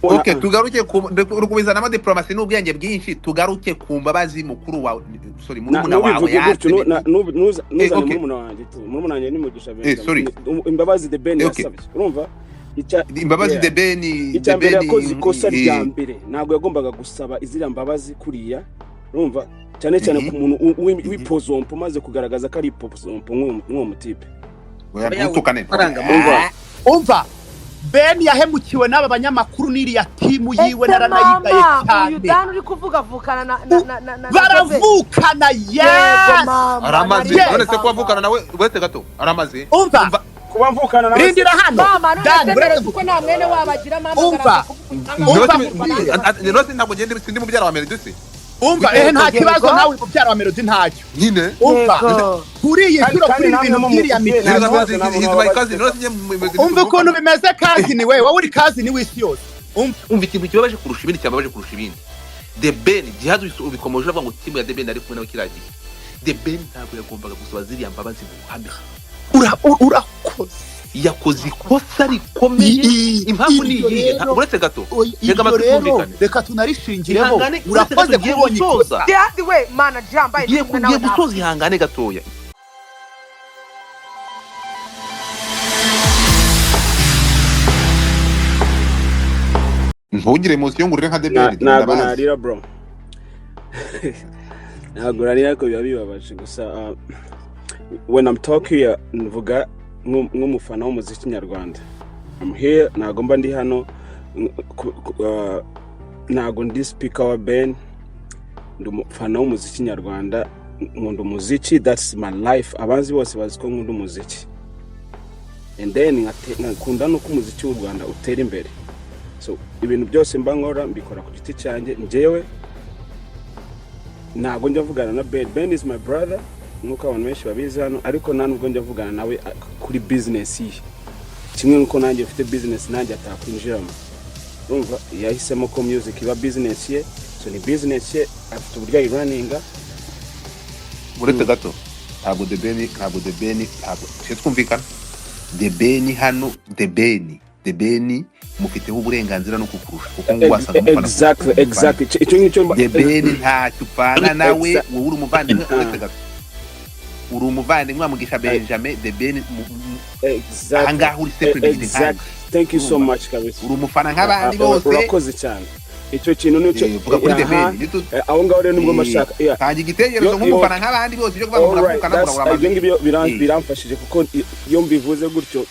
Okay, tugaruke rukubiza na diplomasi n'ubwenge bwinshi, tugaruke ku mbabazi mukuru wa sorry murumuna wawe yacu nuza murumuna wanjye tu murumuna wanjye ni mugisha bene imbabazi de Ben yasabye urumva imbabazi de Ben yakoze ikosa rya mbere ntabwo yagombaga gusaba izira mbabazi kuriya urumva cyane cyane ku muntu w'ipozompo maze kugaragaza ko ari pozompo nk'uwo mutipe yabutukane umva Ben yahemukiwe n'aba banyamakuru n'iriya timu yiwe naranayigaye cyane. Uyu Dan uri kuvuga vukana na baravukana aramaze none se kuavukana nawe wese gato aramaze umva kubavukana nawe rindira hano Dan burere kuko nta mwene wabagira mama umva none ntabwo ngende sindi mubyara wa melodie se umva nta kibazo nawe mubyara wa melodie ntacyo nyine umva kuri iyi shuro kuri ibintu byiriya umva ukuntu bimeze kazi ni wewe uri kazi ni wisi yose umva ikintu kibabaje kurusha ibindi cyababaje kurusha ibindi The Ben Djihad ubikomeje avuga ngo timu ya The Ben ari kumwe nawe kiragiye The Ben ntabwo yagombaga gusaba ziriya mbabazi mu ruhame urakoze yakoze ikosa rikomeye impamvu ni iyi uretse gato yega amatumvikane reka tunarishingireho urakoze kubonye ikosa Djihad we mana jambaye ngiye gusoza ihangane gatoya ntugire emotion ngurire nka The Ben ntabwo narira bro ntabwo narira ko biba bibabaje gusa when I'm talking mvuga nk'umufana w'umuziki nyarwanda I'm here ntago mba ndi hano ntago ndi speaker wa Ben ndi umufana w'umuziki nyarwanda nkunda umuziki that's my life abanzi bose bazi ko nkunda umuziki and then nkakunda no ko umuziki w'u Rwanda utera imbere so ibintu byose mba nkora mbikora ku giti cyanjye njyewe ntago njya vugana na Ben is my brother nuko abantu benshi babizi hano ariko nubwo njya vugana nawe kuri business ye kimwe nuko nanjye ufite business nanjye atakwinjiramo urumva yahisemo ko music iba business ye so ni business ye afite uburyo runninga uretse gato ntabwo The Ben twumvikana The Ben hano The Ben mufiteho uburenganzira no kukurusha kuko ngo wasanga exactly icyo ngicyo The Ben nta tupana nawe wowe uri umuvandimwe uretse gato uri umuvandimwe mugisha Benjamin The Ben ahangaha uri separate thank you so much kabisa uri umufana nk'abandi bose urakoze cyane icyo kintu nicyo aho ngaho rero nibwo mashaka tangi gitegerezo nk'umufana nk'abandi bose cyo kuvuga muravukana ibyo ngibyo biramfashije kuko iyo mbivuze gutyo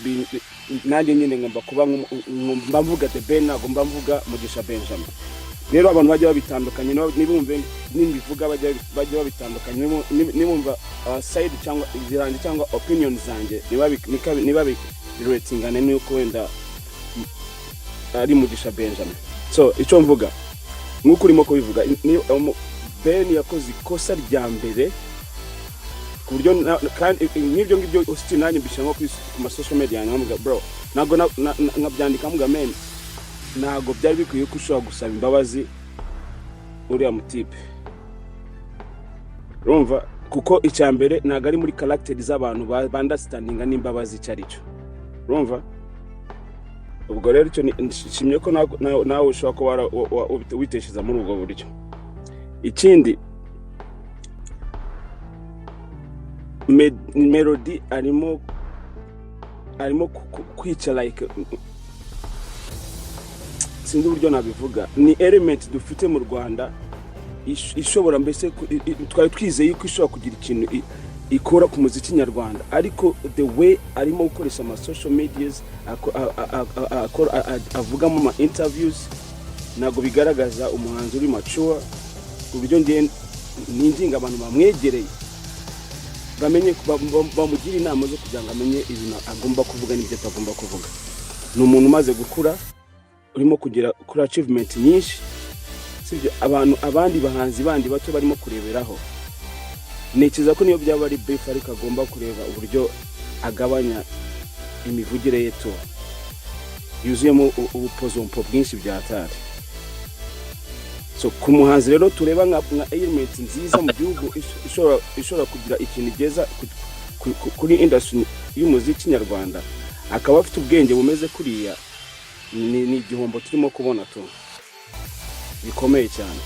nanjye nyine ngomba kuba mvuga The Ben ntabwo mba mvuga mugisha Benjamin rero abantu bajya babitandukanye nibumve nimbivuga bajya babitandukanye nibumva side cyangwa iziranje cyangwa opinion zanjye niba ratingane nuko wenda ari mugisha Benjamin so icyo mvuga nkuko urimo kubivuga Ben yakoze ikosa rya mbere ku buryo kandi n'ibyo ngibyo still nanjye mbishyira ku social media nkamuga bro nago nkabyandika muga men nago byari bikwiye ko ushobora gusaba imbabazi uriya mutipe urumva kuko icya mbere nago ari muri character z'abantu bandastandinga n'imbabazi cyaricyo urumva ubwo rero icyo nshimye ko nawe ushobora ko witesheza muri ubwo buryo ikindi melodie arimo kwica like sindi uburyo nabivuga ni element dufite mu Rwanda ishobora mbese twari twizeye ko ishobora kugira ikintu ikora ku muziki nyarwanda ariko the way arimo gukoresha ama social medias avuga mu interviews nago bigaragaza umuhanzi uri mature uburyo ninginga abantu bamwegereye bamenye bamugira inama zo kugira ngo amenye ibintu agomba kuvuga n'ibyo atagomba kuvuga ni umuntu umaze gukura urimo kugira kuri achievement nyinshi sibyo abandi bahanzi bandi bato barimo kureberaho nikiza ko niyo byaba ari brief ariko agomba kureba uburyo agabanya imivugire yeto yuzuyemo ubupozompo bwinshi byatari so ku muhanzi rero tureba nka element nziza mu gihugu ishobora kugira ikintu geza kuri industry y'umuziki nyarwanda akaba afite ubwenge bumeze kuriya ni igihombo turimo kubona tu bikomeye cyane.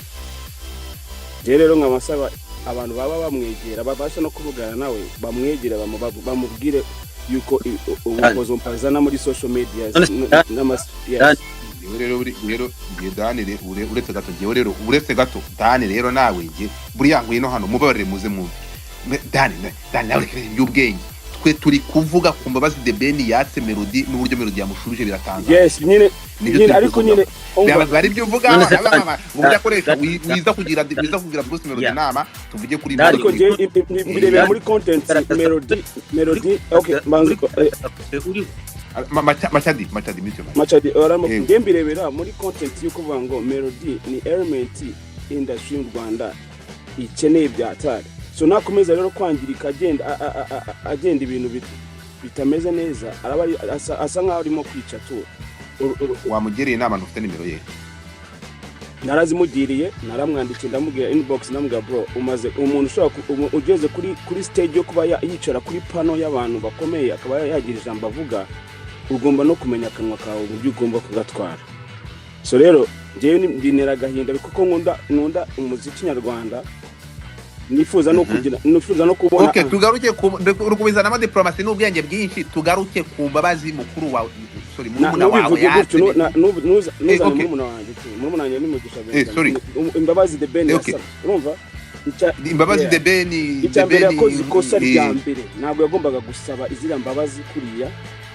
Rero nk'amasaba abantu baba bamwegera babasha no kuvugana nawe bamwegera bamubwire yuko ubukozo mpazana muri social media rero Dani uretse gato ngewe rero uretse gato Dani rero nawe nge buriya ngwino hano mubabarire muze mu Dani nawe y'ubwenge twe turi kuvuga ku mbabazi de Beni yatse melodie n'uburyo melodie yamushubije biratangaje. Yes nyine ariko nyine bari byo uvuga ngo byakoresha wiza kugira Bruce melodie nama tuvuge kuri ariko je birebera muri content melodie okay manzi uri Machadi oramo ngembirebera muri content yuko vuga ngo melodie ni element industry mu Rwanda ikeneye byatari. So nakomeza rero kwangirika agenda ibintu bitameze neza arabari asa nkaho arimo kwica tu. Wamugiriye inama ntufite nimero ye? Narazimugiriye naramwandikiye ndamubwira inbox namubwira bro umaze umuntu ushobora ugeze kuri stage yo kuba yicara kuri pano y'abantu bakomeye akaba yagira ijambo avuga ugomba no kumenya akanwa kawe uburyo ugomba kugatwara. So rero jewe ndinera gahinda kuko nkunda umuziki nyarwanda nifuza no kubona. Okay tugaruke kubizana ama diplomacy n'ubwenge bwinshi tugaruke ku mbabazi mukuru wa sorry murumuna wawe nuza murumuna wanjye murumuna wanjye ni mugisha sorry imbabazi de Beni urumva imbabazi de Beni icyambere yakoze ikosa rya mbere ntabwo yagombaga gusaba izira mbabazi kuriya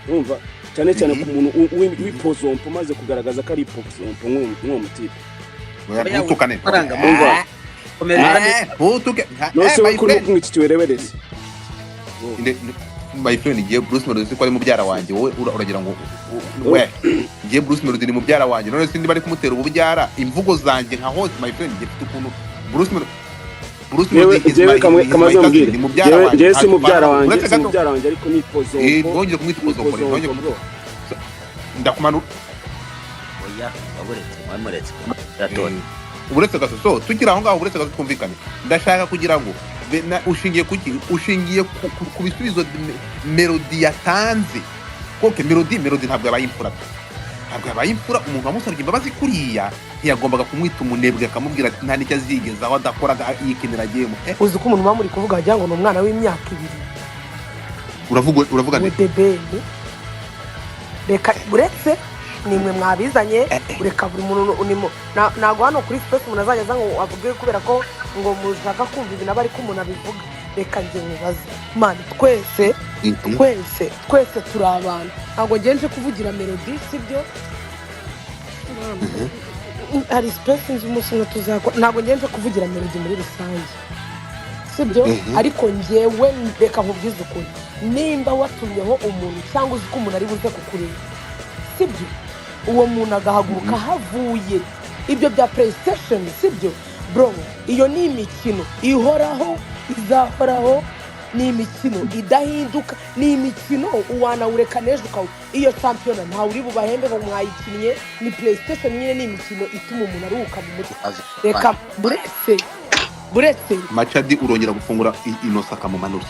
urumva cyane ku muntu w'ipozompo maze kugaragaza ko ari ipozompo nk'uwo mutipe utukane my friend ngiye Bruce Melody ko ari mubyara wanjye wowe uragira ngo we ngiye Bruce Melody ni mubyara wanjye none sindi bari kumutera ububyara imvugo zanjye nka hose my friend ngiye tukuntu Bruce Melody kamaze mbwira ngiye si mubyara wanjye ariko ni pozo ngongeye kumwita pozo ngongeye ndakumanura oya wamuretse yatora uretse gato so tugira aho ngaho uretse gato twumvikane ndashaka kugira ngo ushingiye ku bisubizo melodie yatanze koke melodie ntabwo yabaye imfura umuntu wamusabye imbabazi kuriya ntiyagombaga kumwita umunebwe akamubwira nta nicyo azigeza aho adakora yikenera agiyemo. Uzi ko umuntu bamuri kuvuga wagira ngo ni umwana w'imyaka 2 uravuga nde reka uretse nimwe mwabizanye ureka buri muntu nago hano kuri space umuntu azajya ngo avuge kubera ko ngo mushaka kumva ibintu abari ko umuntu abivuga. Reka nje mubaze man twese turi abantu ntabwo ngenje kuvugira melodie sibyo hari space nzi umusino tuzakora ntabwo ngenje kuvugira melodie muri rusange sibyo ariko ngewe reka nkubwize ukuri nimba watumyeho umuntu cyangwa uzi ko umuntu ari buze kukureba sibyo uwo muntu agahaguruka havuye ibyo bya PlayStation sibyo bro iyo ni imikino ihoraho izahoraho ni imikino idahinduka ni imikino uwana ureka nejo ukawo iyo championa nta uri bubahembe ngo mwayikinnye ni PlayStation nyine ni imikino ituma umuntu aruhuka mu mutwe. Reka buretse Machadi urongera gufungura inosaka mu manuri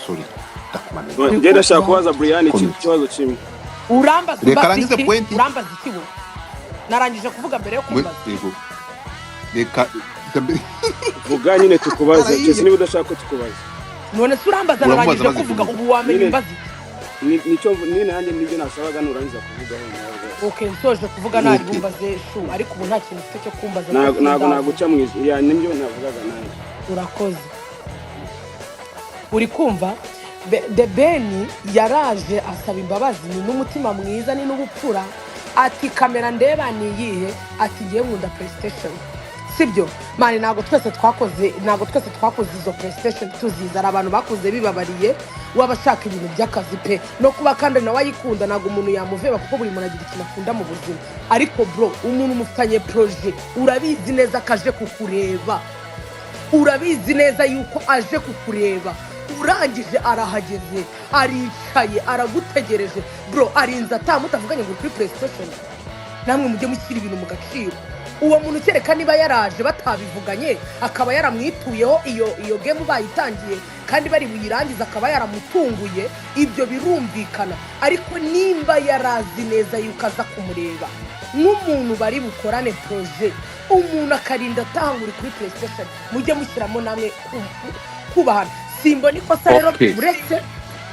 sorry ndakumanura ngiye ndashaka kubaza Briane ikibazo kimwe urambaza ikibo narangije kuvuga mbere yo kumbaza reka vuga nyine tukubaze cyese niba udashaka tukubaza none se urambaza narangije kuvuga ubu wamenye imbazi nicyo nanjye nibyo nasabaga nurangiza kuvuga aho okay nsoje kuvuga nari bumbaze shu ariko ubu nta kintu cyo kumbaza nago guca mwiza ya nibyo navugaga nawe urakoze uri kumva de Beni yaraje asaba imbabazi ni n'umutima mwiza ni n'ubupfura ati kamera ndeba ni yihe ati ngiye nkunda PlayStation sibyo mani nago twese twakoze izo PlayStation tuzizara abantu bakoze bibabariye wabashaka ibintu by'akazi pe no kuba kandi nawe ayikunda nago umuntu yamuveba kuko buri muntu agira ikintu akunda mu buzima ariko bro umuntu mufitanye projet urabizi neza kaje kukureba urabizi neza yuko aje kukureba urangije arahageze aricaye aragutegereje bro arinza atamutavuganye ngo kuri PlayStation namwe mujye mushyira ibintu mu gaciro uwo muntu kereka niba yaraje batabivuganye akaba yaramwituyeho iyo game bayitangiye kandi bari buyirangiza akaba yaramutunguye, ibyo birumvikana. Ariko nimba yarazi neza yuko aza kumureba nk'umuntu bari bukorane projet, umuntu akarinda atahangura kuri PlayStation, mujye mushyiramo namwe kubahana. Simbona ikosa rero uretse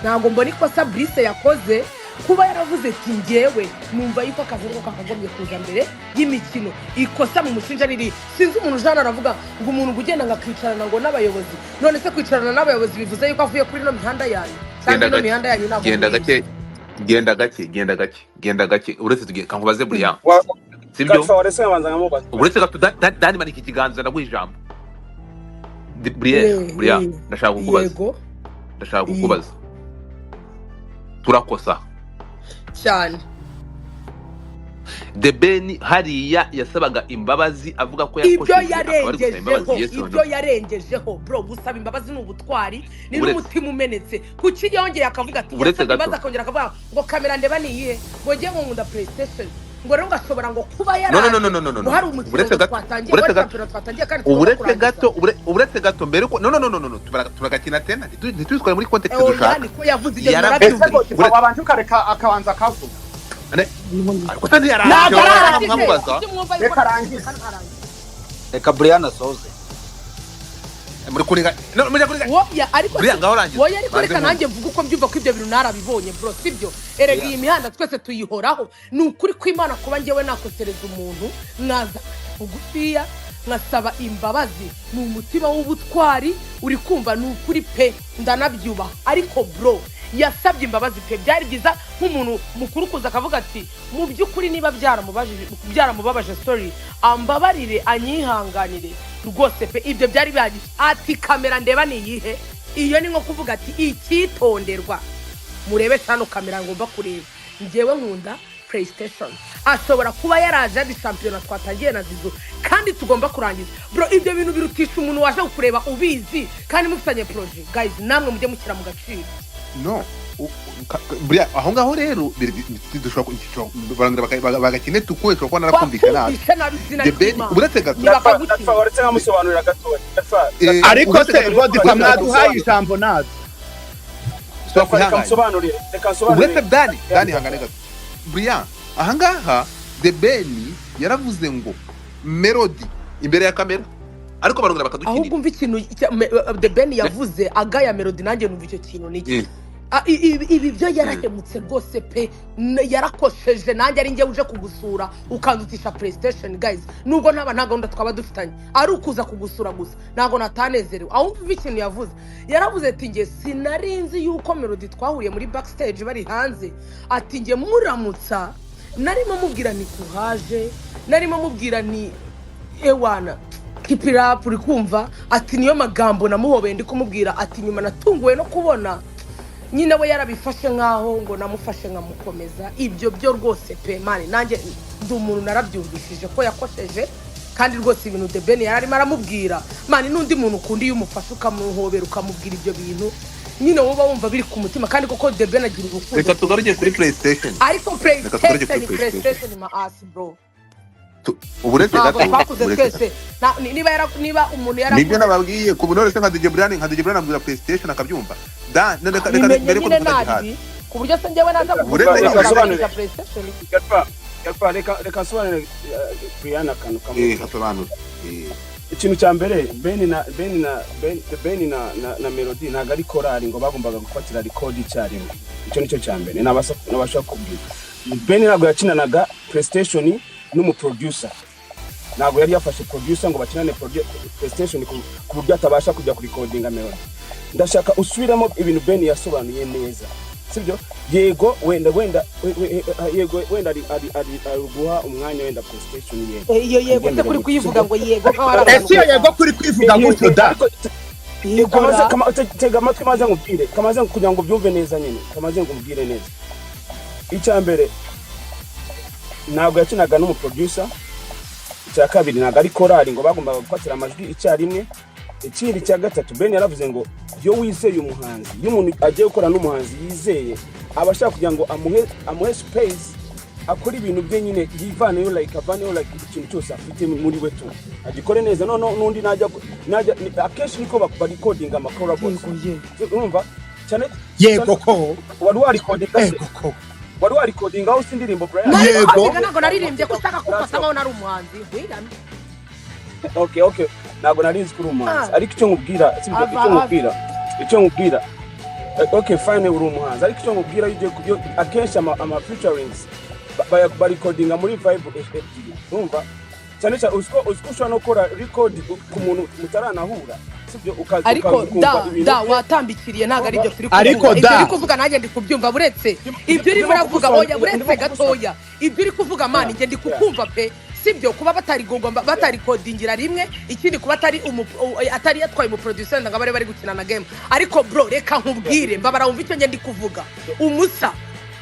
ntabwo mbona ikosa Brice yakoze kuba yaravuze ati ngewe numva yuko akazi ko kakagombye kuza mbere y'imikino. Ikosa mu mushinja riri sinzi umuntu ujana aravuga ngo umuntu ugenda ngakicarana ngo n'abayobozi, none se kwicarana n'abayobozi bivuze yuko avuye kuri no mihanda yanyu cyangwa no mihanda yanyu ntabwo genda gake uretse tugiye kankubaze Briane sibyo uretse gato Dani maniki ikiganza ndaguha ijambo Briane ndashaka kukubaza turakosa cyane. The Ben hariya yasabaga imbabazi avuga ko ibyo yarengejeho bro. Gusaba imbabazi n'ubutwari ni n'umutima umenetse. Kuki yongeye akavuga ati yasabaza akongera akavuga ngo kamera ndeba niyihe ngo ngiye ngo nkunda PlayStation ngo rero ngashobora ngo kuba yaraje no hari umukino twatangiye kandi uretse gato mbere ko no turagakina tena ntitwitware muri context dushaka ko yavuze ibyo yarabyumvise wabanje ukareka akabanza akavuga reka Briane asoze muri kuriga ariko reka nanjye mvuga uko mbyumva ko ibyo bintu narabibonye bro, sibyo? Erega iyi mihanda twese tuyihoraho. Ni ukuri kw'Imana kuba njyewe nakosereza umuntu mwaza bugufiya nkasaba imbabazi, ni umutima w'ubutwari uri kumva, ni ukuri pe ndanabyubaha. Ariko bro yasabye imbabazi pe, byari byiza nk'umuntu mukuru kuza akavuga ati mu by'ukuri niba byaramubabaje story ambabarire anyihanganire rwose pe, ibyo byari bihagije. Ati kamera ndeba niyihe, iyo ni nko kuvuga ati icyitonderwa murebe cyane kamera ngomba kureba njyewe nkunda PlayStation. Ashobora kuba yaraje ari champion twatangiye na Zizo kandi tugomba kurangiza bro. Ibyo bintu birutisha umuntu waje kureba ubizi kandi mufitanye project. Guys namwe mujye mukira mu gaciro. No Briane aho ngaho rero dushobora bagakine tukuye cyo kwana rakumvikana uretse gato uretse nkamusobanurira gato ariko se Godifam naduhaye ijambo nazo uretse Dani hangane gato Briane aha ngaha The Ben yaravuze ngo melodie imbere ya kamera ariko barongera bakadukinira. Ahubwo umva ikintu The Ben yavuze agaya melodie, nanjye numva icyo kintu niki ibi byo yarahemutse rwose pe, yarakosheje. Nanjye ari njye uje kugusura ukandutisha PlayStation. Guys nubwo nta gahunda twaba dufitanye ari ukuza kugusura gusa ntago natanezerewe. Ahubwo umva ikintu yavuze, yaravuze ati nge sinarinzi yuko melodie twahuriye muri backstage bari hanze. Ati nge muramutsa narimo mubwira ni kuhaje, narimo mubwira ni ewana keep it up, uri kumva? Ati niyo magambo namuhobeye ndi kumubwira. Ati nyuma natunguwe no kubona nyine we yarabifashe nkaho ngo namufashe nkamukomeza. Ibyo byo rwose pe mani nanjye ndi umuntu narabyumvishije ko yakosheje kandi rwose ibintu The Ben yararimo aramubwira mani n'undi muntu ukundi yumufasha ukamuhobera ukamubwira ibyo bintu nyine woba wumva biri ku mutima kandi koko The Ben agira urukundo. Reka tugaruke kuri PlayStation. Ariko PlayStation ma ass bro. Uburetse gato niba umuntu yara nibyo nababwiye ku bunore se nka DJ Briane abwira PlayStation akabyumva reka mbere ko Djihad ku buryo se njyewe naza kugusobanurira PlayStation reka sobanurira Briane akantu kamwe hasobanura ikintu cya mbere Ben na melodie ntago ari korali ngo bagombaga gufatira record icyarimwe. Icyo nicyo cya mbere nabasha kubwira. Ben ntabwo yakinanaga PlayStation n'umuproducer, ntabwo yari yafashe producer ngo bakinane PlayStation ku buryo atabasha kujya kuri recording melodie. Ndashaka usubiramo ibintu Ben yasobanuye neza, sibyo? Yego wenda ari guha umwanya wenda PlayStation yego se kuri kuyivuga ngo yego ese yego kuri kwivuga gutyo da tega amatwi maze ngubwire kugira ngo byumve neza nyine kamaze ngubwire neza. Icya mbere ntabwo yakinaga n'umuproducer. Icya kabiri ntabwo ari korali ngo bagombaga gufatira amajwi icyarimwe. Ikindi cya gatatu Ben yaravuze ngo iyo wizeye umuhanzi, iyo umuntu agiye gukora n'umuhanzi yizeye abashaka kugira ngo amuhe space akora ibintu bye nyine yivaneyo like avaneyo like ikintu cyose afite muri we tu agikore neza n'undi najya akenshi niko barecordinga amakora bose urumva cyane yego ko wari warecordinga yego ko wari warecordinga aho sindirimbo Brian yego ntabwo naririmbye ko utaka kupasa nkaho nari umuhanzi wirame okay ntabwo narinzi kuri umuhanzi ariko icyo nkubwira okay fine uri umuhanzi ariko icyo nkubwira yo akenshi ama featurings barecordinga muri vibe ebyiri urumva cyane usko ushobora no gukora record ku muntu mutaranahura sibyo ukaza ariko watambikiriye ntago ari byo turi kuvuga ibyo uri kuvuga nanjye ndi kubyumva buretse ibyo uri muravuga oya buretse gatoya ibyo uri kuvuga mani nge ndi kukumva pe sibyo kuba batarikodingira rimwe ikindi kuba atari yatwaye mu producer ngo bari gukina na game ariko bro reka nkubwire mbabara wumva icyo nge ndi kuvuga umusa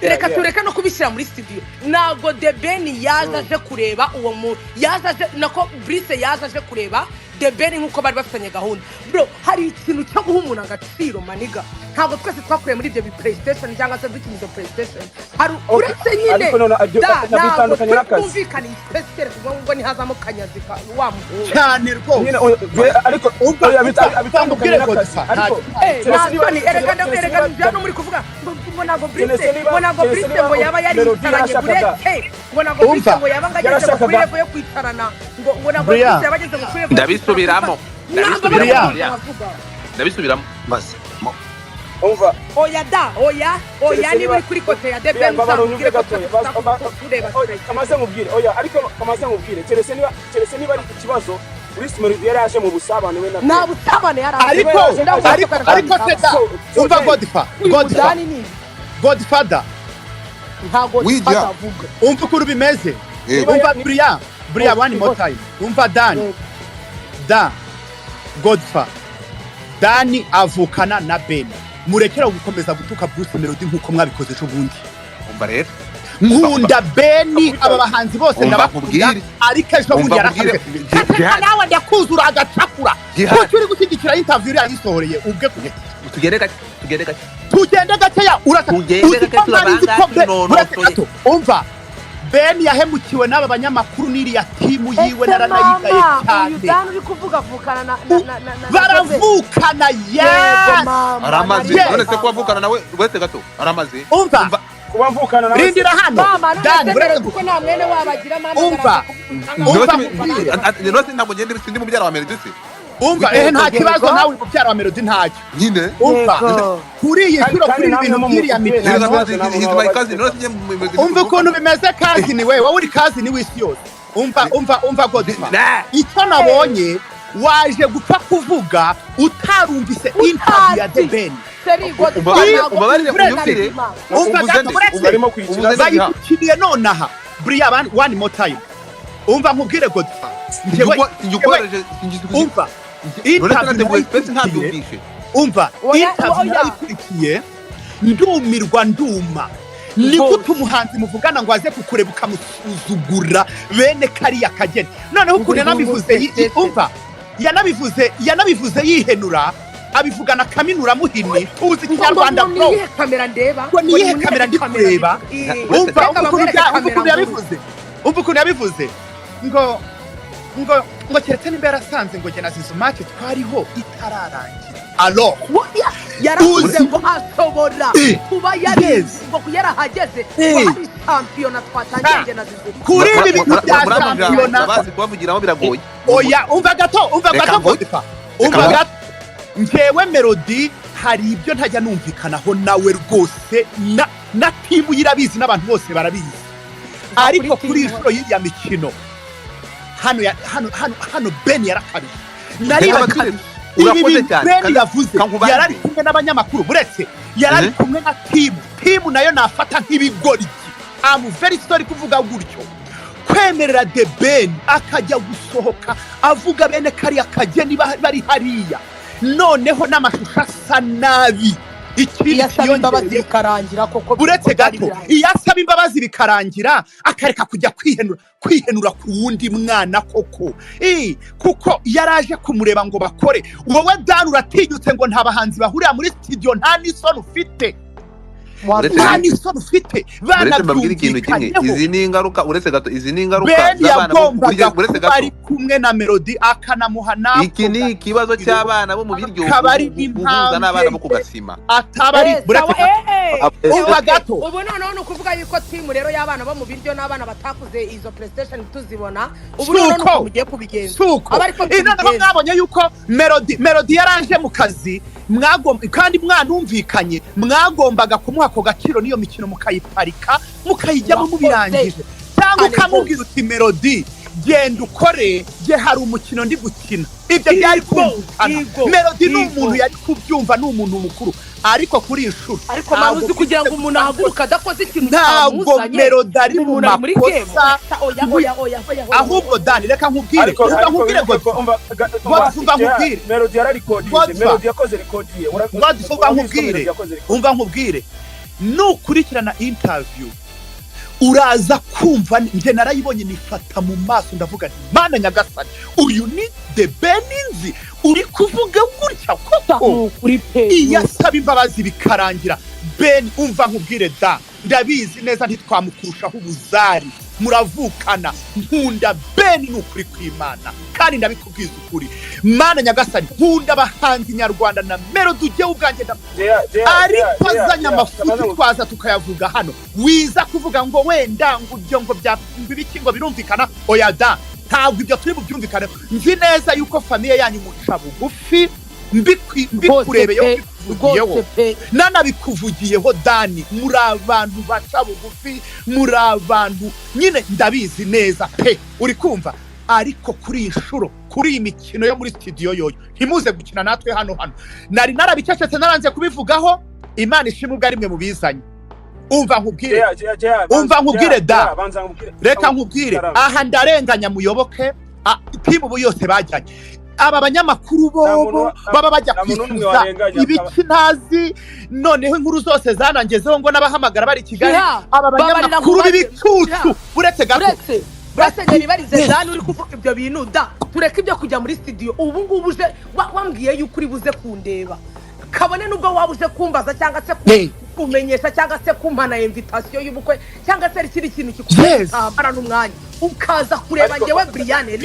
reka tureka no kubishyira muri studio nago The Ben yaje kureba uwo yaje nako Brice yaje kureba The Ben nkuko bari bafitanye gahunda bro hari ikintu cyo guha umuntu agaciro maniga ntabwo twese twakuye muri ibyo PlayStation cyangwa se dukinizo PlayStation hari uretse nyine bitandukanye n'akazi kumvikana special ngo ni hazamo kanyazi wa muntu cyane rwose ariko bitandukanye n'akazi ariko nasoni erega njano muri kuvuga ngo nago Brice ngo yaba yari yitaranye buretse ngo nago Brice ngo yaba ngageze ku level yo kwitarana ngo nago Brice yabageze ku level ndabisubiramo basi umva oya niba uri kuri kote ya The Ben babaronyuke gatoya kamaze mubwire kamaze mubwire keretse niba ari ikibazo Brice melodie yari yaje mu busabane we na nta busabane yari ariko teta umva Godfather ntago avuga umva uko bimeze umva Brian one more time umva Dan Godfather Dani avukana na Ben murekera gukomeza gutuka Bruce Melody nkuko mwabikoze cyo bundi umva rero nkunda Ben aba bahanzi bose ndabakubwira ariko ejo bundi yarakabye nawe ndakuzura agacakura kuko uri gushyigikira interview yayisohoreye ubwe kugeza tugende gake ya uraka umva Ben yahemukiwe n'aba banyamakuru n'iriya timu yiwe naranayigaye cyane Dan uri kuvuga vukana na baravukana aramaze none se kuba nawe wese gato aramaze umva kubavukana nawe rindira hano Dan kuko nta mwene wabagira mama umva none ntabwo ngende sindi mu byara wa Melodie umva nta kibazo nawe mu byara wa Melodie ntacyo nyine umva kuri iyi shuro kuri ibintu by'iriya mikino umva ukuntu bimeze kazi ni wowe uri kazi ni w'isi yose umva Godfather icyo nabonye waje gupfa kuvuga utarumvise interview ya The Ben bayikiniye nonaha Brian one more time umva nkubwire Godfather umva umva interview ndumirwa nduma niko tumuhanzi muvugana ngo aze kukureba ukamusuzugura bene kariya kageni noneho ukuri nabivuze umva yanabivuze yihenura abivugana kaminura muhini tuzi kinyarwanda bro niye kamera ndi kureba umva ukuntu yabivuze ngo keretse nimba yarasanze ngo jye na Zizo Market twariho itararangira alo yaravuze ngo ashobora kuba yareze ngo yarahageze hari champion twatangiye na Zizo kuri ibi bintu bya champion bazi kubavugiraho biragoye oya umva gato umva gato njewe Melodie hari ibyo ntajya numvikanaho nawe rwose na timu yirabizi n'abantu bose barabizi ariko kuri ishuro y'iriya mikino hano Ben yarakabije naribagiwe ibi Ben yavuze yarari kumwe n'abanyamakuru buretse yarari kumwe na timu nayo nafata nk'ibigori I'm very sorry kuvuga gutyo kwemerera The Ben akajya gusohoka avuga bene kariya kageni bari hariya noneho n'amashusho asa nabi iyasaba imbabazi bikarangira koko buretse gato iyasaba imbabazi bikarangira akareka kujya kwihenura ku wundi mwana koko kuko yaraje kumureba ngo bakore wowe Dan uratinyutse ngo nta bahanzi bahurira muri studio nta n'isoni ufite nta n'isoni ufite banabyumvikanyeho izi ni ingaruka uretse gato izi ni ingaruka Ben yagombaga kuba ari kumwe na Melodie akanamuha nako iki ni ikibazo cy'abana bo mu biryo guhuza n'abana bo kugasima atabari uretse gato ubu noneho nukuvuga yuko timu rero y'abana bo mu biryo n'abana batakuze izo PlayStation tuzibona ubu noneho mugiye kubigenza abariko mwabonye yuko Melodie yaranje mu kazi kandi mwanumvikanye mwagombaga kumuha ko gaciro niyo mikino mukayiparika mukayijyamo mubirangije cyangwa ukamubwira uti Melodie genda ukore je hari umukino ndi gukina ibyo byari kumvikana Melodie n'umuntu yari kubyumva n'umuntu mukuru ariko kuri inshuro ariko maruzi kugira ngo umuntu ahaguruka adakoze ikintu ntabwo Melodie ari mu makosa ahubwo Dani reka nkubwire Melodie yararikodije Melodie yakoze recordie umva nkubwire nukurikirana interview uraza kumva nje narayibonye nifata mu maso ndavuga nti mana nyagasani uyu ni the Beninzi uri kuvuga gutya koko iyasaba imbabazi bikarangira Ben umva nkubwire da ndabizi neza ntitwamukurushaho ubuzari muravukana nkunda Ben n'ukuri kw'Imana kandi ndabikubwiza ukuri mana nyagasani nkunda abahanzi nyarwanda na Melodie ujye ubwanjye ariko azanya amafuti twaza tukayavuga hano wiza kuvuga ngo wenda ngo ibyo ngo byabiki ngo birumvikana oya da ntabwo ibyo turi bubyumvikane nzi neza yuko famiye yanyu muca bugufi mbikurebeyeho bikuvugiyeho nanabikuvugiyeho Dani muri abantu baca bugufi muri abantu nyine ndabizi neza pe uri kumva ariko kuri inshuro kuri imikino yo muri studio yoyo ntimuze gukina natwe hano nari narabicecetse naranze kubivugaho Imana ishimwe ubwo ari mwe mubizanye umva nkubwire da reka nkubwire aha ndarenganya muyoboke timu bo yose bajyanye aba banyamakuru bobo baba bajya kwisubiza ibiki ntazi noneho inkuru zose zanangezeho ngo nabahamagara bari Kigali aba banyamakuru b'ibicucu buretse gato Basengeri barize Dani uri kuvuga ibyo bintu da tureka ibyo kujya muri studio ubu ngubu uje wambwiye yuko uri buze kundeba kabone nubwo wabuze kumbaza cyangwa se kumenyesha cyangwa se kumpana invitation y'ubukwe cyangwa se ikindi kintu kikubaza n'umwanya ukaza kureba ngewe Briane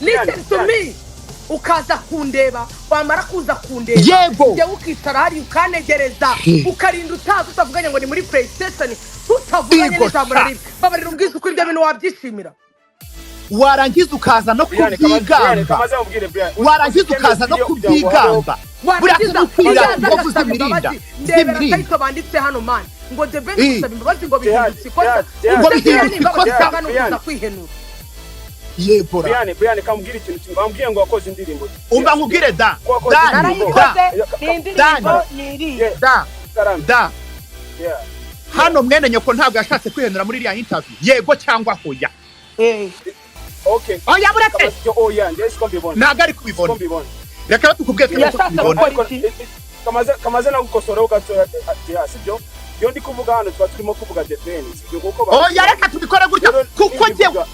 listen to me ukaza kundeba wamara kuza kundeba yego ukicara hari ukanegereza ukarinda utavuganye ngo ni muri PlayStation utavuganye n'ijambo riri babarira ubwiza uko ibyo bintu wabyishimira warangiza ukaza no kubyigamba warangiza ukaza no kubyigamba warangiza ukiranza ngo kuzamirinda ndebera sayito banditse hano man ngo the best gusaba imbabazi ngo bihindutse ikosa ngo bihindutse ikosa no kuza kwihenura yebora Briane kamubwira ikintu kimbambwiye ngo wakoze indirimbo umva nkubwire da hano mwene nyoko ntabwo yashatse kwihenura muri iriya interview yego cyangwa hoya okay oya buretse oya ndetse mbibona ntabwo ari kubibona reka tukubwiye ko kubibona kamaze no gukosora ugatoya sibyo yo ndi kuvuga hano twa turimo kuvuga defense sibyo kuko oya reka tubikora gutya kuko ngewe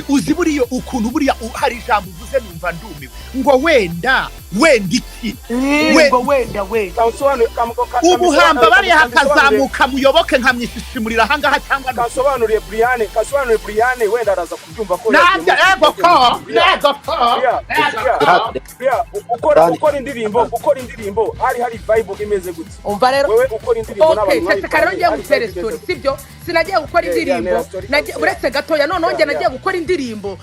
uzi buriyo ukuntu buriya hari ijambo uvuze numva ndumiwe ngo wenda iki wenda ubuhamba bari hakazamuka muyoboke nkamwishishimurira ahangaha cyangwa kasobanuriye Briane wenda araza kubyumva ko ukora indirimbo hari vibe imeze gutya umva rero wewe ukora indirimbo n'abantu kare ngiye gutera story sibyo sinagiye gukora indirimbo uretse gatoya none nge nagiye gukora indirimbo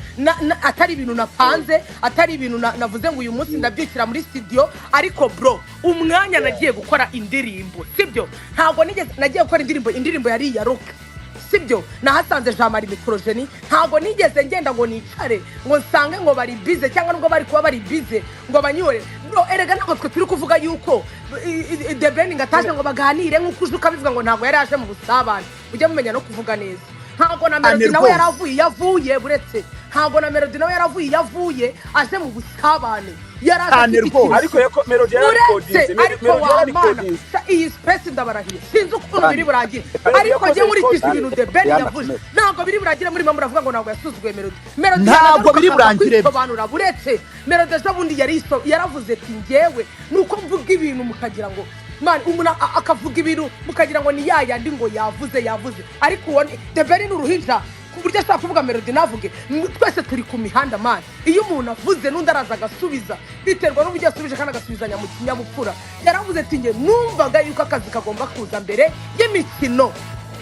atari ibintu napanze atari ibintu navuze ngo uyu munsi ndabyikira muri studio ariko bro umwanya nagiye gukora indirimbo sibyo ntabwo nagiye gukora indirimbo yari ya rock sibyo nahasanze Jean Marie Microgeni ntabwo nigeze ngenda ngo nicare ngo nsange ngo bari bize cyangwa ngo bari kuba bari bize ngo banyore bro erega nako twe turi kuvuga yuko the branding ataje ngo baganire nk'uko ujuka bivuga ngo ntabwo yari aje mu busabane ujye mumenya no kuvuga neza ntabwo na Melodie nawe yavuye buretse ntabwo na Melodie nawe yavuye aje mu busabane ariko Melodie yarakodinze iyi space ndabarahiye sinzi ukuntu biri burangire ariko je muri kisi ibintu the Ben yavuze ntabwo biri burangire muri mama uravuga ngo ntabwo yasuzuguye Melodie ntabwo biri burangire buretse Melodie zo bundi yaravuze ati ngewe nuko mvuga ibintu mukagira ngo man umuntu akavuga ibintu mukagira ngo ni yandi ngo yavuze ariko uwo The Ben ni uruhinja ku buryo ashaka kuvuga melodie navuge twese turi ku mihanda man iyo umuntu avuze n'undi araza agasubiza biterwa n'uburyo asubije kandi agasubizanya mu kinyabupfura yaravuze ati nge numvaga yuko akazi kagomba kuza mbere y'imikino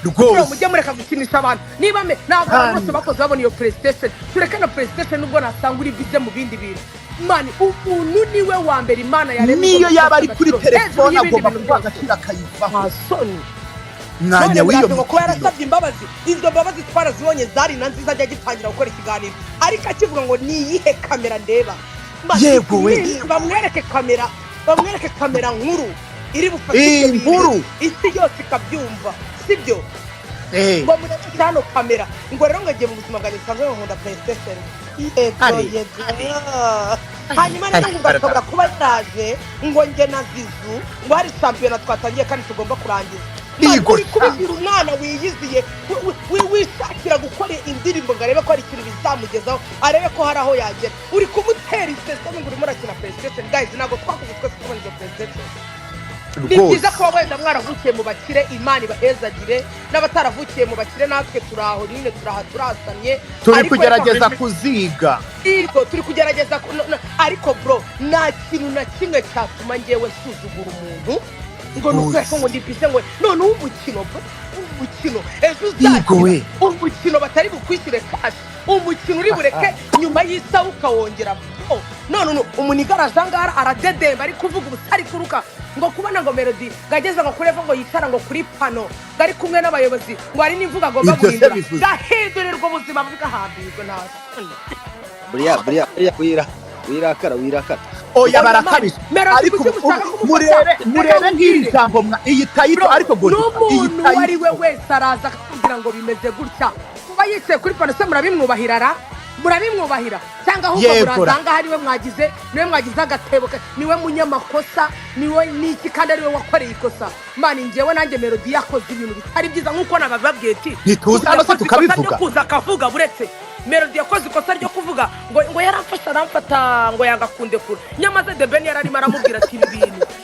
rwose mujye mureka gukinisha abantu niba ntabwo abantu bose bakoze babona iyo PlayStation tureke na PlayStation nubwo nasanga uri bize mu bindi bintu mani umuntu niwe wa mbere Imana yaremye niyo yaba ari kuri telefone agomba kuba agaciro akayivaho soni mwanya w'iyo ko yarasabye imbabazi izo mbabazi twarazibonye zari na nziza ajya gitangira gukora ikiganiro ariko akivuga ngo ni iyihe kamera ndeba yego we bamwereke kamera nkuru iri bufashe inkuru isi yose ikabyumva sibyo ngo mureke cyano kamera ngo rero ngagiye mu buzima bwanjye nsanzwe nkunda PlayStation hanyuma rero ngo ugashobora kuba yaraje ngo nge na Zizu ngo hari shampiyona twatangiye kandi tugomba kurangiza uri kubibwira umwana wiyiziye wishakira gukora indirimbo ngo arebe ko hari ikintu bizamugezaho arebe ko hari aho yagera uri kumutera iseseme ngo urimo urakina PlayStation guys ntabwo twakuze twese kubona izo PlayStation ni byiza ko wenda mwaravukiye mu bakire Imana ibahezagire n'abataravukiye mu bakire natwe turaho nyine turahasamye turi kugerageza kuziga turi kugerageza ariko bro nta kintu na kimwe cyatuma ngewe nsuzugura umuntu ngo nuko ngo ndipise ngo none umukino ejo uzagira umukino batari bukwishyire cash umukino uri bureke nyuma y'isaha ukawongera none umunigaraje ngara aradedemba ari kuvuga ubutari kuruka ngo kubona ngo melodie gageze ngo kureva ngo yitara ngo kuri pano gari kumwe n'abayobozi ngo ari n'imvuga ngo baguhindura gahindurirwa ubuzima bw'ahambirwa Briane wirakara oya barakabisha ariko murebe nk'iri jambo iyi tayito ariko ngo n'umuntu wari we wese araza akakubwira ngo bimeze gutya kuba yicaye kuri pano se murabimwubahira cyangwa ahubwo murazanga hariwe mwagize agatebo niwe munyamakosa niwe niki kandi ariwe wakoreye ikosa mani njyewe nanjye melodie yakoze ibintu bitari byiza nk'uko nabababwiye ati ntituzi hano se tukabivuga kuza akavuga buretse melodie yakoze ikosa ryo kuvuga ngo yaramfasha aramfata ngo yanga kundekura nyamaze The Ben yararimo aramubwira ati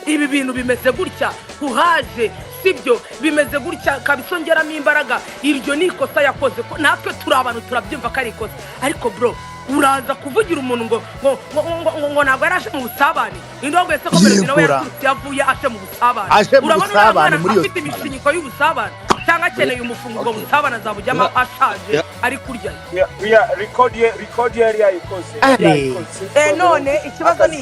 ibi bintu bimeze gutya kuhaje sibyo bimeze gutya kabisongeramo imbaraga iryo ni ikosa yakoze ko natwe turi abantu turabyumva ko ari ikosa ariko bro uraza kuvugira umuntu ngo ntabwo yaraje mu busabane indongo yese ko melodie nawe yavuye aje mu busabane muri yo afite imishinyiko y'ubusabane cyangwa akeneye umufungo busabane azabujyamo ashaje ari kurya record yari yayikoze none ikibazo ni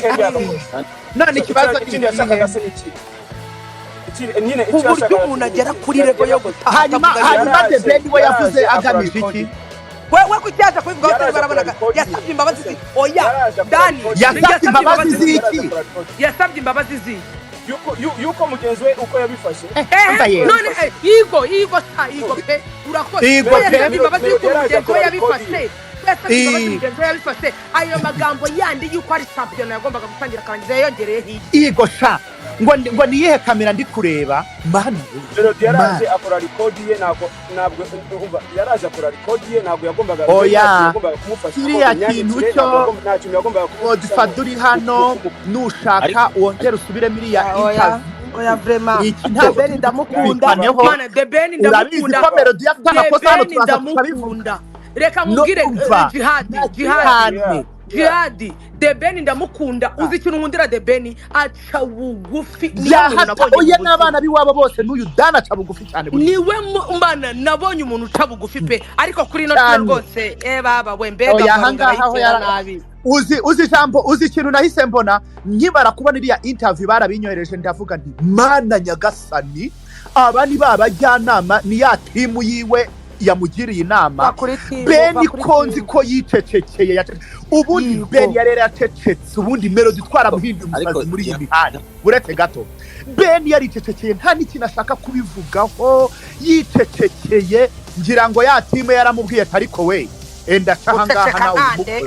uburyo umuntu agera kuri rego yo gutaha hanyuma The Ben we yavuze agamije iki wewe kucyaza kubivuga ko barabonaga yasabye imbabazi oya Dani yasabye imbabazi ziki yuko mugenzi we uko yabifashe none igo pe urakoze yasabye imbabazi yuko mugenzi we yabifashe yabifashe ayo magambo yandi yuko ari shampiyona yagombaga gutangira karangiza yongereye igo sha ngo niyihe kamera ndi kureba mana yaraje akora record ye ntabwo yaraje akora record ye ntabwo yagombaga kumufasha kiriya kintu cyo dufaduri hano nushaka wongera usubire muri ya oya vraiment The Ben ndamukunda mana The Ben ndamukunda ko melodie afite amakosa hano turabivuga reka mubwire Djihad The Ben ndamukunda uzi ikintu nkundira The Ben aca bugufi oya n'abana biwabo bose n'uyu Dana aca bugufi cyane niwe mbana nabonye umuntu uca bugufi pe ariko kuri no rwose baba we mbega nabi uzi jambo uzi ikintu nahise mbona nkibara kubona iriya interview barabinyohereje ndavuga nti mana nyagasani aba ni babajyanama ni ya timu yiwe yamugiriye inama Ben konzi ko yicecekeye ubundi Ben yarera yacecetse ubundi melodie twaramuhinduye umusazi muri iyi mihanda buretse gato Ben yaricecekeye nta n'ikintu ashaka kubivugaho yicecekeye ngira ngo ya timu yaramubwiye ariko we enda cahangaha nawe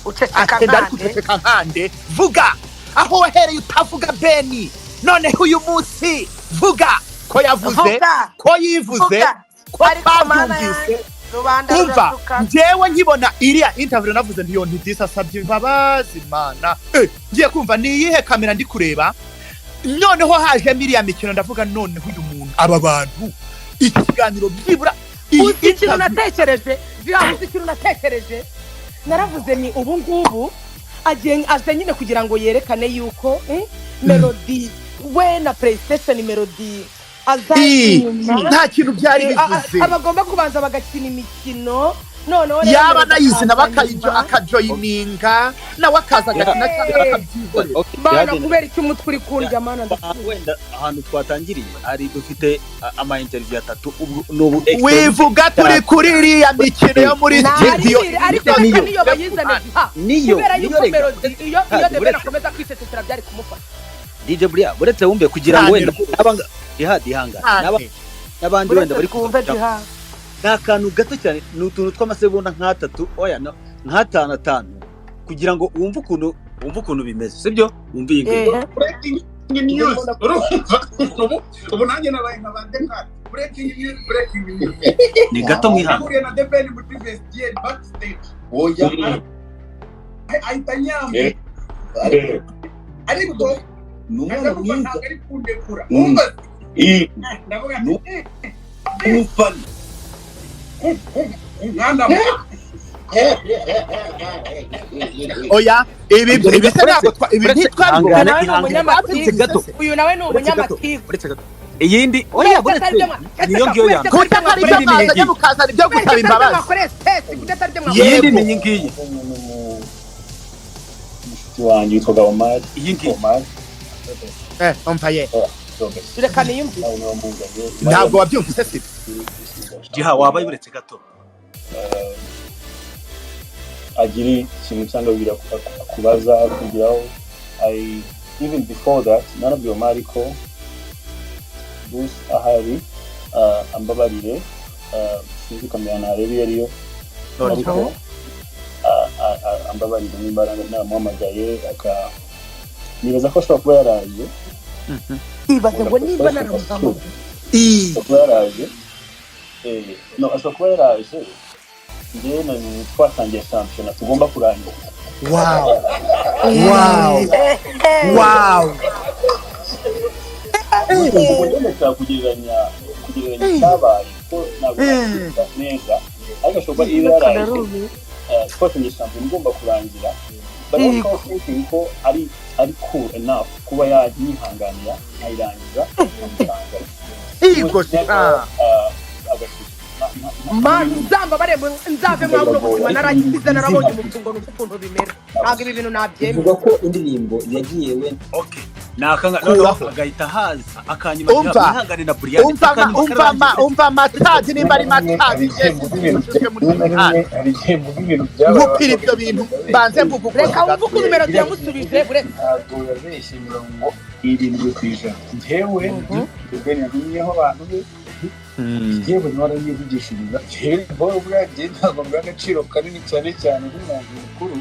uceceka nkande vuga aho wahereye utavuga Ben none uyu munsi vuga ko yavuze ko yivuze ko tabyumvise umva njyewe nkibona iriya interview navuze ndiyo ntidisa asabye imbabazi mana ngiye kumva ni iyihe kamera ndi kureba noneho haje miriya mikino ndavuga noneho uyu muntu aba bantu iki kiganiro byibura uzi ikintu natekereje uzi ikintu natekereje naravuze ni ubu ngubu aje nyine kugira ngo yerekane yuko melodie we na PlayStation melodie nta kintu byari bivuze abagomba kubanza bagakina imikino noneho yaba nayizi nawe akajoyininga nawe akaza agakina cyangwa akabyihorera bana kubera icyo umutwe uri kundya mana wenda ahantu twatangiriye ari dufite ama interview 3 n'ubu wivuga turi kuri iriya mikino yo muri studio ariko niyo bayizane niyo kubera yuko melodie iyo debera komeza kwitetera byari kumufasha DJ Briane buretse wumve kugira ngo wenda abanga Djihad ihanga n'abandi wenda bari kumva Djihad nakantu gato cyane n'utuntu tw'amasegonda nk'atatu oya nk'atanu kugira ngo wumve ukuntu bimeze sibyo wumve iyi news ubu nanjye nabaye nkabande nkati breaking news ni gato mwihanga na debeni muri vestiaire backstage oya ayitanyamye ariko numwana mwiza ari kundekura ndavuga umufana oya ibi uyu nawe ni umunyamatiku iyindi oya buretse niyo ngiyo yanjye kutatari byo mwazanye mukazana ibyo gusaba imbabazi iyindi ni iyi ngiyi wanjye witwaga Omar iyi ngiyi umva ye reka niyumve ntabwo wabyumvise se Djihad wabaye buretse gato agiri ikintu cyangwa bira kubaza kugiraho even before that narabyo Omar ko bus ahari ambabarire sinzi kamera narebe yariyo ariko ambabarire n'imbaraga namuhamagaye nibaza ko ashobora kuba yaraje ibaze ngo niba naramuzamu yaraje no ashobora kuba yaraje njyewe na twatangiye shampiyona tugomba kurangira kugereranya cyabaye ko ntabwo neza ariko ashobora kuba yaraje twatangiye shampiyona igomba kurangira bariko thinking ko ari cool enough kuba yihanganira ayirangiza nzamba baremwe nzave mwaburo buzima narangize narabonye umutungo n'ukuntu bimera ntabwo ibi bintu nabyemera uvuga ko indirimbo yagiye we okay nakanga agahita haza akanyuma yihanganira Briane umva matazi nimba ari matazi mupira ibyo bintu banze mvuga reka wumve ukuntu melodie yamusubije buretse ntabwo yabeshye 70% njyewe debeni yagumyeho abantu be yewe ntwara yivugishiriza bo bwagiye ntabwo bw'agaciro kanini cyane n'umuntu mukuru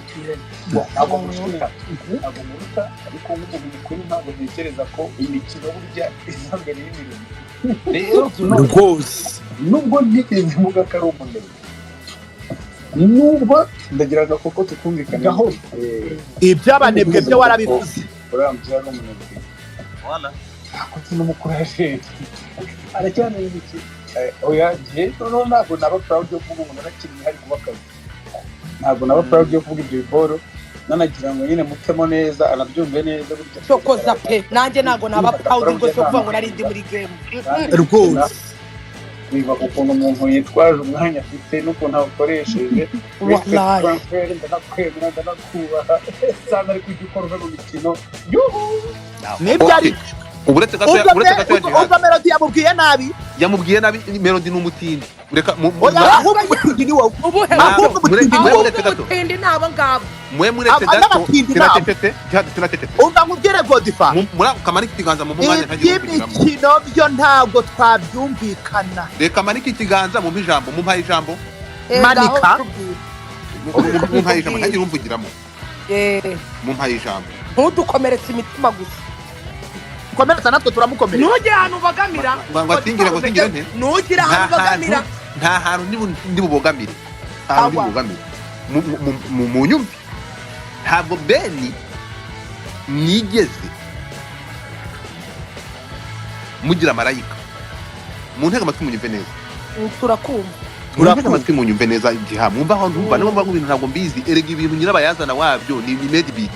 ntabwo muruta ariko nk'umuntu mukuru ntabwo ntekereza ko imikino burya iza mbere y'imirimo rero rwose nubwo ntigeze mvuga ko ari umunebwe nubwo ndagiraga koko tukumvikanaho iby'abanebwe byo warabivuze urambye ari umunebwe wala akoze n'umukuraje aracyana y'iki oya je no ntabwo naba proud yo kuvuga umuntu arakinnye hari kuba kazi ntabwo naba proud yo kuvuga ibyo biboro nanagira ngo nyine mutemo neza anabyumve neza burya cyokoza pe nanjye ntabwo naba proud ngo cyo kuvuga ngo nari ndi muri game rwose biva ukuntu umuntu yitwaje umwanya afite n'ukuntu awukoresheje wallahi ndanakwemera ndanakubaha cyane ariko igikorwa mu mikino n'ibyari uburetse gato umva melodie yamubwiye nabi melodie n'umutindi ureka ahubwo umutindi ni wowe umutindi nabo ngabo mwe muretse gato tiratete umva nkubwire Godifa muri kamari kiganza mu mwanya ntagiye imikino byo ntabwo twabyumvikana reka maniki kiganza mu ijambo mu mpaye ijambo manika mu mpaye ijambo ntagiye umvugiramo mu mpaye ijambo ntudukomeretse imitima gusa komeretsa natwe turamukomerera ntugire ahantu ubagamira ngo singire nte ntugire ahantu ubagamira nta hantu ndi bubogamire mu nyumvi ntabwo beni nigeze mugira marayika muntega amatwi munyumve neza turakumva muntega amatwi munyumve neza Djihad mwumva aho ntumva niba mvuga ibintu ntabwo mbizi erega ibintu nyirabayazana wabyo ni melodie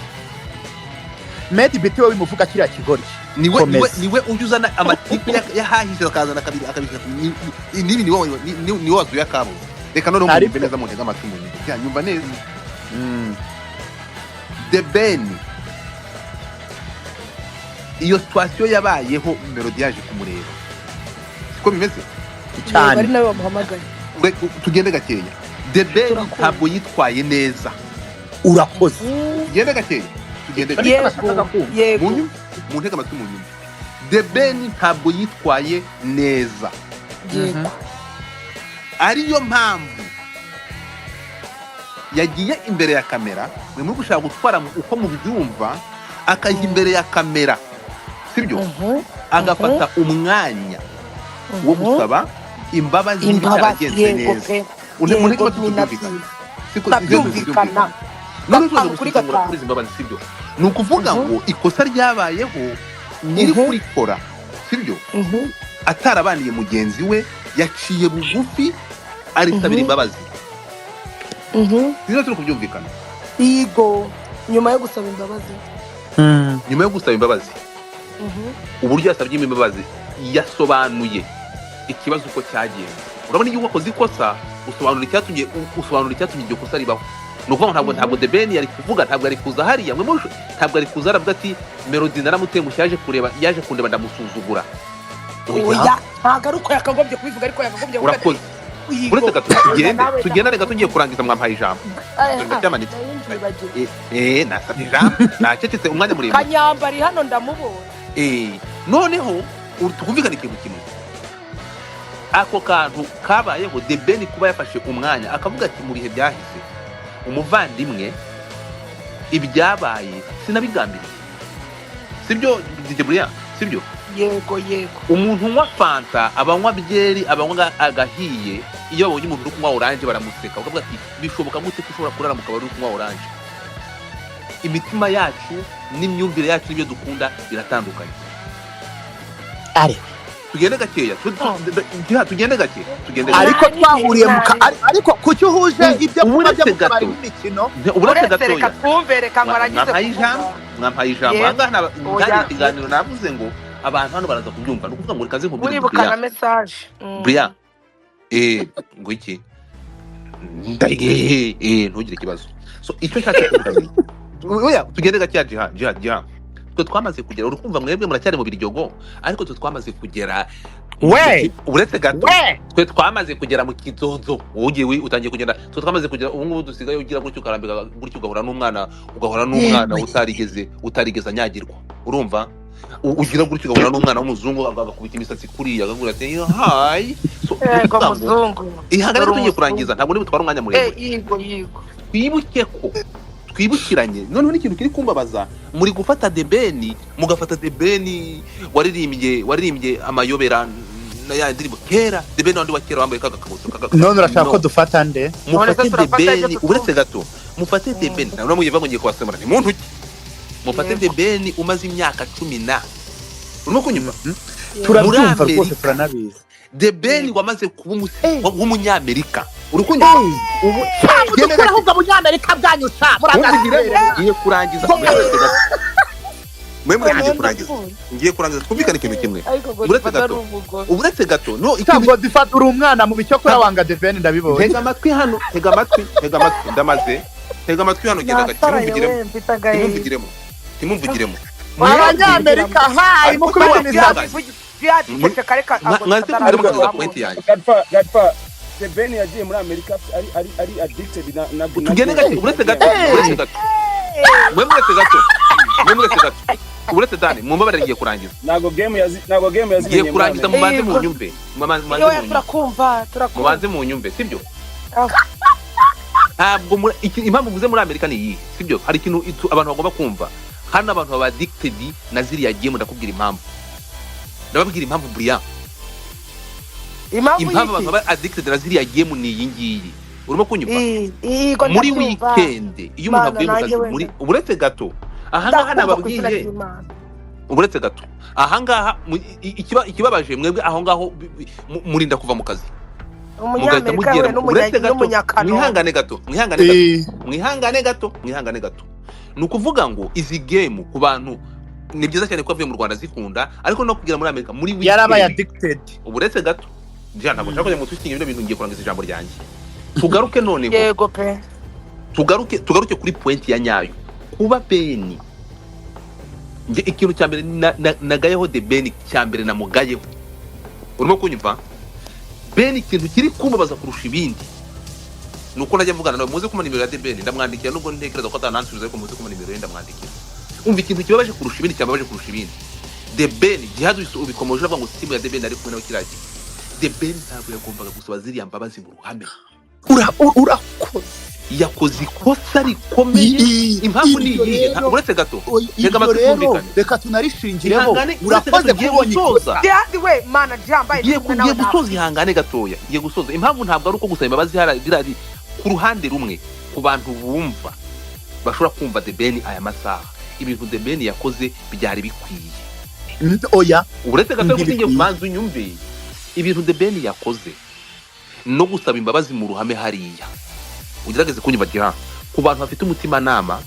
Medibiti wowe bimuvuga kiriya kigori niwe ujuzana amatipe yahahije akazana kabiri akabisha nibi ni wazuye akabo reka none mwumve neza muntega amatwi munyumve nyumva neza The Ben iyo situation yabayeho melodie yaje kumureba siko bimeze cyane bari nawe bamuhamagaye tugende gakeya The Ben ntabwo yitwaye neza urakoze tugende gakeya tugende yego mu ntega amatwi mu nyuma The Ben ntabwo yitwaye neza yego ariyo mpamvu yagiye imbere ya kamera mwe muri gushaka gutwara uko mu byumva akajya imbere ya kamera sibyo agafata umwanya wo gusaba imbabazi n'ibyagenze neza umuntu ko tubyumvikana siko byumvikana kuri imbabazi sibyo ni ukuvuga ngo ikosa ryabayeho nyiri kurikora sibyo atarabaniye mugenzi we yaciye bugufi arisabira imbabazi nizo turi kubyumvikana yego nyuma yo gusaba imbabazi uburyo yasabye imbabazi yasobanuye ikibazo uko cyagiye urabona iyo wakoze ikosa usobanura icyatumye iryo kosa ribaho ni ukuvuga ngo ntabwo The Ben yari kuvuga ntabwo ari kuza hariya ntabwo ari kuza aravuga ati melodie naramutengushye yaje kundeba ndamusuzugura oya ntabwo ari uko yakagombye kubivuga ariko yakagombye kuvuga urakoze uretse gato tugenda reka tugiye kurangiza mwampaye ijambo ndacyamanitse nasabye ijambo nacecetse umwanya muremure kanyambari hano ndamubonye noneho tukumvikana ikintu kimwe ako kantu kabayeho The Ben kuba yafashe umwanya akavuga ati mu bihe byahise umuvandimwe ibyabaye sinabigambiriye sibyo DJ Briane sibyo yego umuntu unywa fanta abanywa byeri abanywa agahiye iyo babonye umuntu uri kunywa orange baramuseka bakavuga ati bishoboka gute ko ushobora kurara mu kabari uri kunywa orange imitima yacu n'imyumvire yacu n'ibyo dukunda biratandukanye tugende gakeya tugende gake ariko twahuriye ariko kuki uhuje ibyo kuba byo kubara imikino uretse gatoya reka twumve reka ngaragize mwampaye ijambo ahangaha ngari ikiganiro navuze ngo abantu hano baraza kubyumva nukuvuga ngo rekaze nkubwire uribukana message Briane ngo iki ntugire ikibazo so icyo nshaka kuvuga oya tugende gake Djihad twe twamaze kugera urukumva mwebwe muracyari mu biryogo ariko twe twamaze kugera uretse gato twe twamaze kugera mu kizozo wowe utangiye kugenda twe twamaze kugera ubu ngubu dusigaye ugira gutyo karambika gutyo ugahora n'umwana utarigeze anyagirwa urumva ugira gutyo ugahora n'umwana w'umuzungu agakubita imisatsi kuriya agavuga ati hi yego muzungu ihangane tugiye kurangiza ntabwo ni butwara umwanya muremure yego twibuke ko twibukiranye noneho n'ikintu kiri kumbabaza muri gufata The Ben mugafata The Ben waririmbye amayobera ya ndirimbo kera The Ben wandi wa kera wambaye kagakabuto none urashaka ko dufata nde mufate The Ben uretse gato mufate The Ben none muyiva ngo ngiye kwasemura ni muntu ki mufate The Ben umaze imyaka 10 urimo kunyuma turabyumva rwose turanabizi The Ben wamaze kuba umunyamerika urukunyuma ubu genda ahubwo abanyamerika bwanyusa ngiye kurangiza ngiye kurangiza twumvikane ikintu kimwe uretse gato no ikambo difata uri umwana mu bicyokora wanga The Ben ndabibonye tega amatwi hano ndamaze tega amatwi hano genda timumvigiremo abanyamerika hayi mukubita imisazi The Ben yagiye muri Amerika ari addicted na tugende gato uretse gato uretse Dani mumbabarire ngiye kurangiza nago game yazi ngiye kurangiza mubanze mu nyumve mubanze mu nyumve sibyo ntabwo impamvu muze muri Amerika ni iyi sibyo hari ikintu abantu bagomba kumva hano abantu baba addicted na ziriya game ndakubwira impamvu ndababwira impamvu Briane impamvu abantu baba addicted na ziriya game ni iyi ngiyi urimo kunyumva muri weekend iyo umuntu avuye mu kazi muri uretse gato ahangaha nababwiye uburetse gato ahangaha ikibabaje mwebwe aho ngaho murinda kuva mu kazi umunyamerika we n'umunyakano mwihangane gato ni ukuvuga ngo izi game ku bantu ni byiza cyane ko avuye mu Rwanda zikunda ariko no kugira muri Amerika muri yarabaye addicted uburetse gato Djihad ntabwo nshaka kujya mu twisting ibyo bintu ngiye kurangiza ijambo ryanjye tugaruke noneho yego pe tugaruke kuri point ya nyayo kuba Beni nge ikintu cya mbere nagayeho de Beni cya mbere namugayeho urimo kunyumva Beni ikintu kiri kumbabaza kurusha ibindi nuko najya mvugana nawe muze kuma nimero ya de Beni ndamwandikira nubwo ntekereza ko atanansubiza ariko muze kuma nimero ye ndamwandikira umva ikintu kibabaje kurusha ibindi cyababaje kurusha ibindi de Beni Djihad ubikomeje avuga ngo simu ya de Beni ari kumwe nawe kiraki de Beni ntabwo yagombaga gusaba ziriya mbabazi mu ruhame urakoze yakoze ikosa rikomeye impamvu ni iyi uretse gato reka tunarishingireho urakoze kubonye ikosa Djihad we mana jambaye ngiye gusoza ihangane gatoya ngiye gusoza impamvu ntabwo ari uko gusaba imbabazi hari ku ruhande rumwe ku bantu bumva bashobora kumva de Beni aya masaha ibintu de Beni yakoze byari bikwiye oya uretse gato ngiye kubanza unyumve ibintu de Beni yakoze no gusaba imbabazi mu ruhame hariya ugerageze kunyumva Djihad ku bantu bafite umutima nama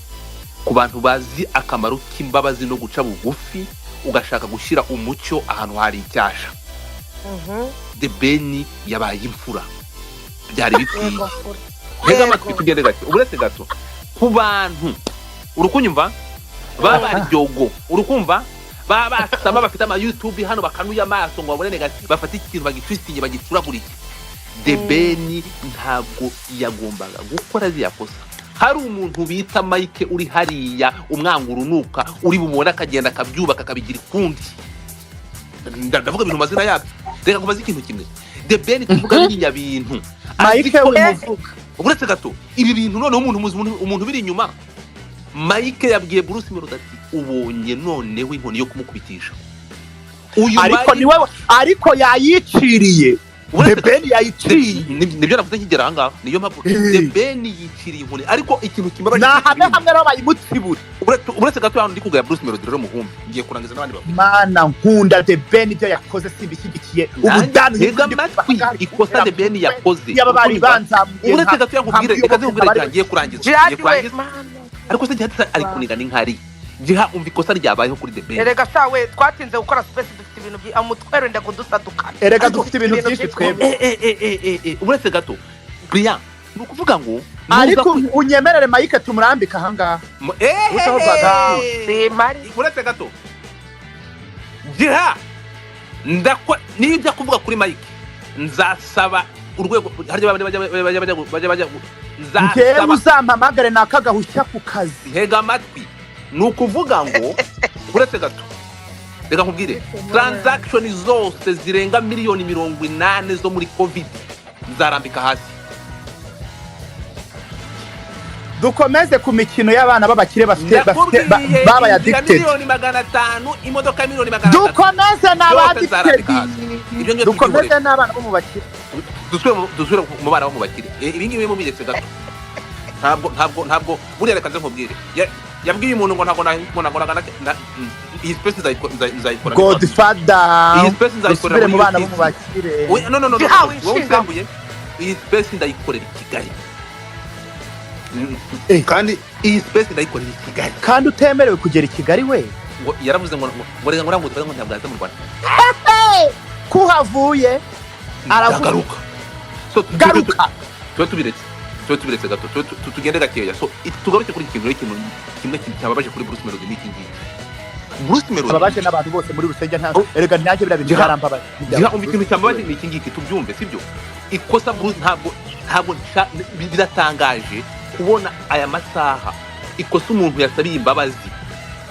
ku bantu bazi akamaro k'imbabazi no guca bugufi ugashaka gushyira umucyo ahantu hari icyasha de Beni yabaye imfura byari bikwiye hega amatwi tugende gake uretse gato ku bantu urukunyumva babaryogo urukumva basaba bafite ama YouTube hano bakanuye amaso ngo babone negative bafata ikintu bagitwistinge bagicuragurike de Beni ntabwo yagombaga gukora ziyakosa hari umuntu bita Mike uri hariya umwangurunuka uri bumubona akagenda akabyubaka akabigira ikundi ndavuga ibintu mazina yabyo reka kubaza ikintu kimwe de Beni tuvuga biriya bintu Mike umuvuga uretse gato ibi bintu none umuntu biri inyuma Mike yabwiye Bruce Melodie ati ubonye noneho inkoni yo kumukubitisha ariko ni wewe ariko yayiciriye de Beni yayiciriye nibyo navuze nkigera ahangaha niyo mpamvu de Beni yiciriye inkoni ariko ikintu kimbabaje hamwe rero bayimutsibura uretse gato hano ndi kugaya Bruce Melodie rero muhumbi ngiye kurangiza n'abandi bavuga mana nkunda de Beni byo yakoze simbishyigikiye ubudani hega amatwi ikosa de Beni yakoze yaba bari banzamuye uretse gato yakubwire ikaze kubwira ngiye kurangiza ariko se Djihad ari kuniga n'inkari Djihad umva ikosa ryabayeho kuri de Beni erega sawe twatinze gukora space dufite ibintu amutwero ndende kudusadukana erega dufite ibintu byinshi twebwe uretse gato Briane nukuvuga ngo ariko unyemerere Mike tumurambika ahangaha uretse gato Djihad ndakwa nijya kuvuga kuri Mike nzasaba urwego harya bajya nzasaba uzampamagare nakagahushya ku kazi hega amatwi nukuvuga ngo uretse gato reka nkubwire transaction zose zirenga miliyoni 80 zo muri covid nzarambika hasi dukomeze ku mikino y'abana b'abakire bafite baba ya addicted miliyoni 500 imodoka miliyoni 500 dukomeze n'abadicted dukomeze n'abana bo mu bakire dusubire mu bana bo mu bakire ibi ngibi mu biretse gato ntabwo buriya reka nkubwire yabwiye umuntu ngo ntabwo iyi space nzayikora Godfather iyi space nzayikora mu bana bo mu bakire no wowe usembuye iyi space ndayikorera i Kigali kandi iyi space ndayikorera i Kigali kandi utemerewe kugera i Kigali we yaravuze ngo reka ngo ntabwo aza mu Rwanda kuhavuye aragaruka garuka tubiretse gato tugende gakeya so tugaruke kuri ikintu kimwe cyababaje kuri Bruce Melodie n'iki ngiki Bruce Melodie ababaje n'abantu bose muri rusenge nta erega nanjye bira bintu barambabaje umva ikintu cyababaje n'iki ngiki tubyumve sibyo ikosa Bruce ntabwo biratangaje kubona aya masaha ikosa umuntu yasabiye imbabazi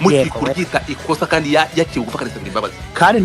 mu kuryita ikosa kandi yaciye gupfa kanisabira imbabazi kandi